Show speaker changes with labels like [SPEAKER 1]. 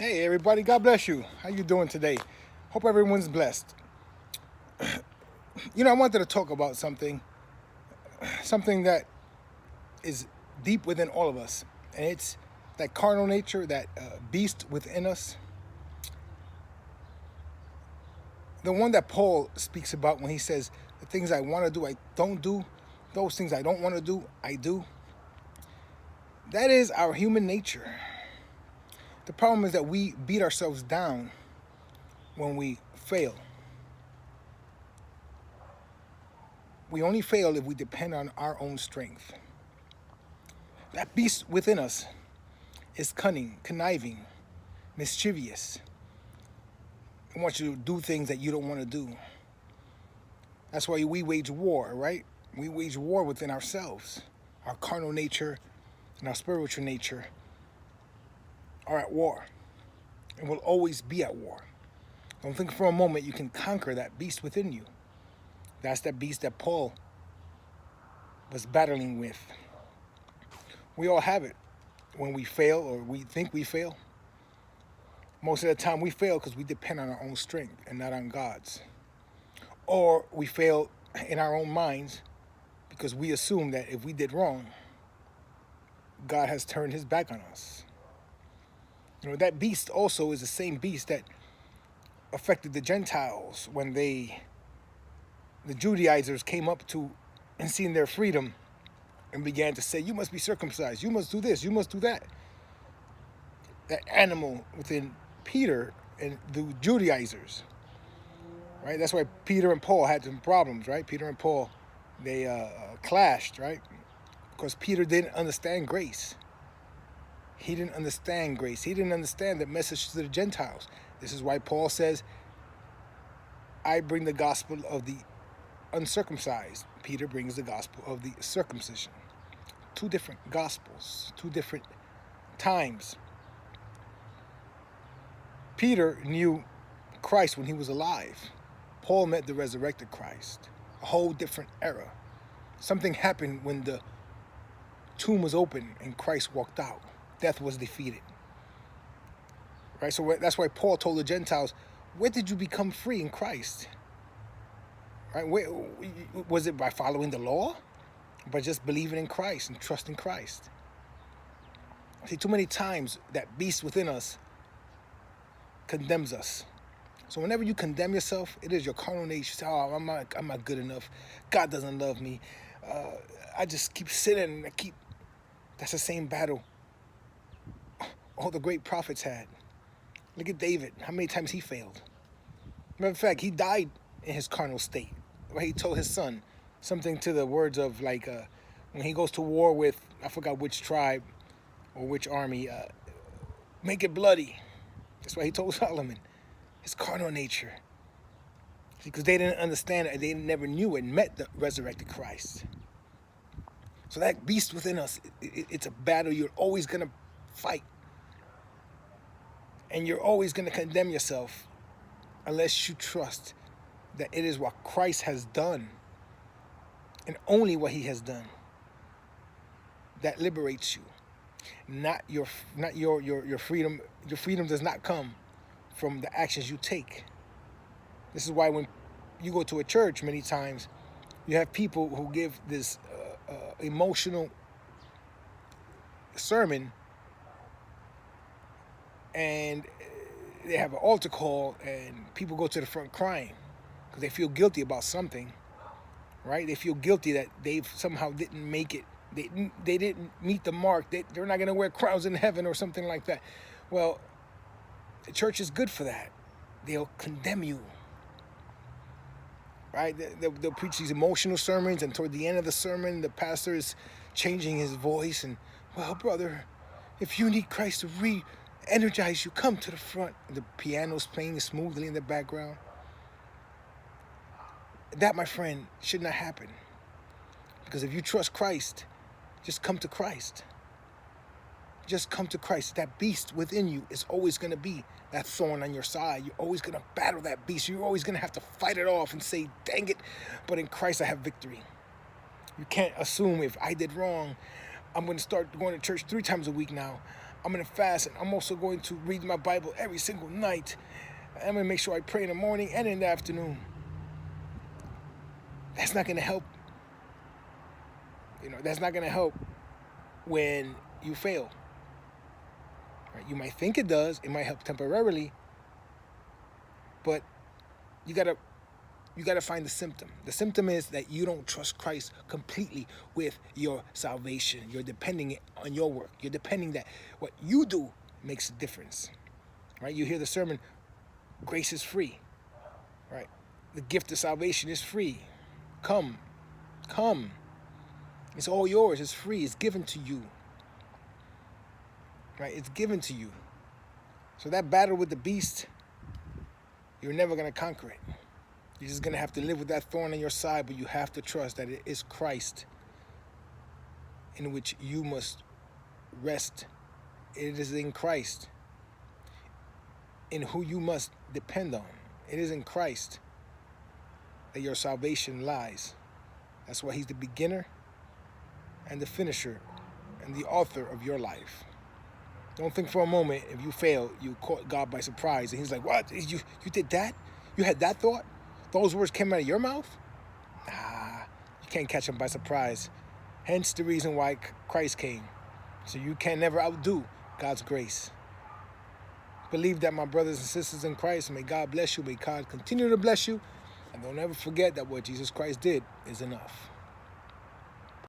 [SPEAKER 1] Hey everybody, God bless you. How you doing today? Hope everyone's blessed. I wanted to talk about something that is deep within all of us, and it's that carnal nature, that beast within us, the one that Paul speaks about when he says, "The things I want to do, I don't do; those things I don't want to do, I do." That is our human nature. The problem is that we beat ourselves down when we fail. We only fail if we depend on our own strength. That beast within us is cunning, conniving, mischievous. It wants you to do things that you don't want to do. That's why we wage war, right? We wage war within ourselves. Our carnal nature and our spiritual nature are at war and will always be at war. Don't think for a moment you can conquer that beast within you. That's that beast that Paul was battling with. We all have it when we fail or we think we fail. Most of the time we fail because we depend on our own strength and not on God's. Or we fail in our own minds because we assume that if we did wrong, God has turned his back on us. That beast also is the same beast that affected the Gentiles when the Judaizers came up to and seen their freedom and began to say, you must be circumcised, you must do this, you must do that. That animal within Peter and the Judaizers, right? That's why Peter and Paul had some problems, right? Peter and Paul, they clashed, right? Because Peter didn't understand grace. He didn't understand grace. He didn't understand the message to the Gentiles. This is why Paul says, I bring the gospel of the uncircumcised. Peter brings the gospel of the circumcision. Two different gospels, two different times. Peter knew Christ when he was alive. Paul met the resurrected Christ. A whole different era. Something happened when the tomb was open and Christ walked out. Death was defeated. Right? So that's why Paul told the Gentiles, where did you become free in Christ? Right? Was it by following the law? By just believing in Christ and trusting Christ? See, too many times that beast within us condemns us. So whenever you condemn yourself, it is your carnal nature. You say, oh, I'm not good enough. God doesn't love me. I just keep sinning. That's the same battle all the great prophets had. Look at David. How many times he failed? Matter of fact, he died in his carnal state. Right? He told his son something to the words of when he goes to war with, I forgot which tribe or which army, make it bloody. That's why he told Solomon. His carnal nature. Because they didn't understand it. They never knew and met the resurrected Christ. So that beast within us, it's a battle you're always going to fight. And you're always going to condemn yourself unless you trust that it is what Christ has done and only what he has done that liberates you. Not your freedom. Your freedom does not come from the actions you take. This is why when you go to a church, many times you have people who give this emotional sermon, and they have an altar call, and people go to the front crying because they feel guilty about something, right? They feel guilty that they somehow didn't make it. They didn't meet the mark. They're not going to wear crowns in heaven or something like that. Well, the church is good for that. They'll condemn you, right? They'll preach these emotional sermons, and toward the end of the sermon, the pastor is changing his voice and, well, brother, if you need Christ to re-energize you, come to the front. The piano's playing smoothly in the background. That, my friend, should not happen. Because if you trust Christ, just come to Christ. Just come to Christ. That beast within you is always going to be that thorn on your side. You're always going to battle that beast. You're always going to have to fight it off and say, dang it, but in Christ I have victory. You can't assume if I did wrong, I'm going to start going to church 3 times a week now. I'm going to fast, and I'm also going to read my Bible every single night. I'm going to make sure I pray in the morning and in the afternoon. That's not going to help. That's not going to help when you fail. Right? You might think it does. It might help temporarily. But you gotta find the symptom. The symptom is that you don't trust Christ completely with your salvation. You're depending on your work. You're depending that what you do makes a difference. Right? You hear the sermon, grace is free. Right? The gift of salvation is free. Come. It's all yours. It's free. It's given to you. Right? It's given to you. So that battle with the beast, you're never going to conquer it. You're just going to have to live with that thorn on your side, but you have to trust that it is Christ in which you must rest. It is in Christ in who you must depend on. It is in Christ that your salvation lies. That's why he's the beginner and the finisher and the author of your life. Don't think for a moment if you fail, you caught God by surprise and he's like, what? You did that? You had that thought? Those words came out of your mouth? Nah, you can't catch him by surprise. Hence the reason why Christ came. So you can never outdo God's grace. Believe that, my brothers and sisters in Christ. May God bless you. May God continue to bless you. And don't ever forget that what Jesus Christ did is enough.